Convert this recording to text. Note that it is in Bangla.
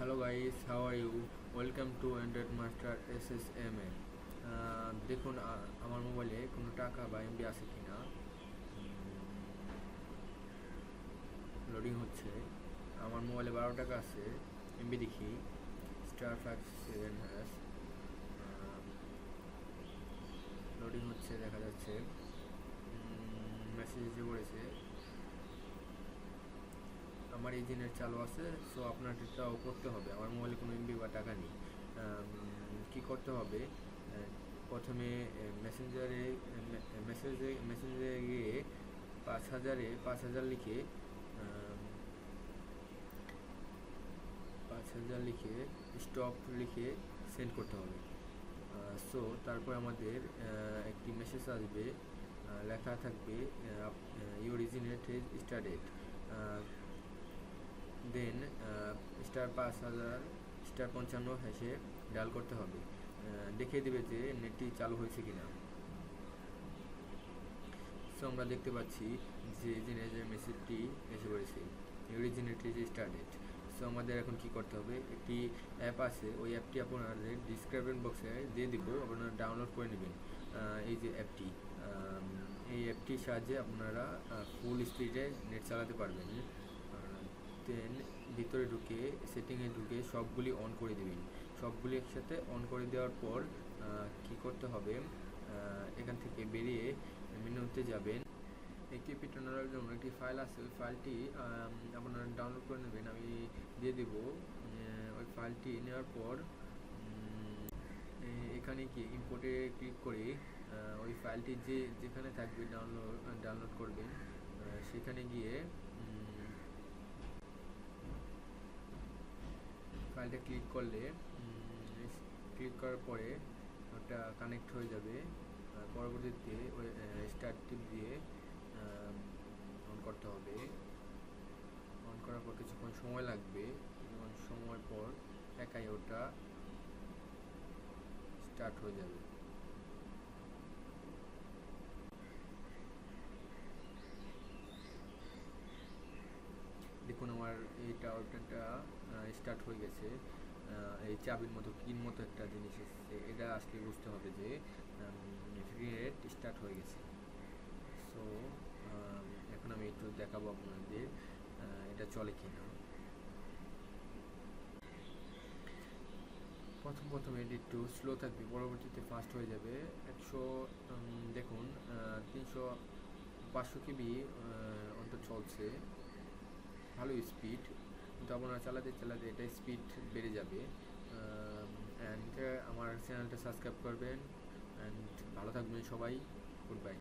Hello guys, how are you? Welcome to Android Master SSMA. দেখুন আমার মোবাইলে কোনো টাকা বা এমবি আছে কিনা লোডিং হচ্ছে। আমার মোবাইলে 12 টাকা আছে, এমবি দেখি *57# লোডিং হচ্ছে, দেখা যাচ্ছে মেসেজ এসে পড়েছে আমার এই জিনের চালু আছে। সো আপনারটাও করতে হবে। আমার মোবাইলে কোনো এমবি বা টাকা নেই। কি করতে হবে? প্রথমে মেসেঞ্জারে গিয়ে 5,000 লিখে 5,000 লিখে স্টপ লিখে সেন্ড করতে হবে। সো তারপর আমাদের একটি মেসেজ আসবে, লেখা থাকবে your originate is started, then *5000 *55 হ্যাশে ডায়াল করতে হবে। দেখিয়ে দেবে যে নেটটি চালু হয়েছে কিনা। সো আমরা দেখতে পাচ্ছি যে জিনের মেসেজটি এসে পড়েছে, অরিজিনেট ইজ স্টার্টেড। সো আমাদের এখন কি করতে হবে? একটি অ্যাপ আছে, ওই অ্যাপটি আপনাদের ডিসক্রিপশন বক্সে দিয়ে দিব, আপনারা ডাউনলোড করে নেবেন। এই যে অ্যাপটি, এই অ্যাপটির সাহায্যে আপনারা ফুল স্পিডে নেট চালাতে পারবেন। দেন ভিতরে ঢুকে সেটিংয়ে ঢুকে সবগুলি অন করে দেবেন। সবগুলি একসাথে অন করে দেওয়ার পর কি করতে হবে? এখান থেকে বেরিয়ে মেনুতে যাবেন। একটি টিউটোরিয়ালের জন্য একটি ফাইল আছে, ওই ফাইলটি আপনারা ডাউনলোড করে নেবেন, আমি দিয়ে দেব। ওই ফাইলটি নেওয়ার পর এখানে গিয়ে ইম্পোর্টে ক্লিক করে ওই ফাইলটি যেখানে থাকবে ডাউনলোড করবেন, সেখানে গিয়ে ফাইলটা ক্লিক করলে ক্লিক করার পরে ওটা কানেক্ট হয়ে যাবে। পরবর্তীতে ওই স্টার্ট টিপ দিয়ে অন করতে হবে। অন করার পর কিছুক্ষণ সময় লাগবে, কিছুক্ষণ সময় পর একাই ওটা স্টার্ট হয়ে যাবে। দেখুন আমার এইটা ওটা স্টার্ট হয়ে গেছে। এই চাবির মতো কিন মতো একটা জিনিস এসেছে, এটা আসলে বুঝতে হবে যে নেট স্টার্ট হয়ে গেছে। সো এখন আমি একটু দেখাবো আপনাদের এটা চলে কিনা। প্রথমে এটি একটু স্লো থাকবে, পরবর্তীতে ফাস্ট হয়ে যাবে। 100 দেখুন 500 কেবি অন্তর চলছে, ভালো স্পিড, কিন্তু আপনারা চালাতে এটা স্পিড বেড়ে যাবে। অ্যান্ড আমার চ্যানেলটা সাবস্ক্রাইব করবেন, অ্যান্ড ভালো থাকবেন সবাই। Good bye.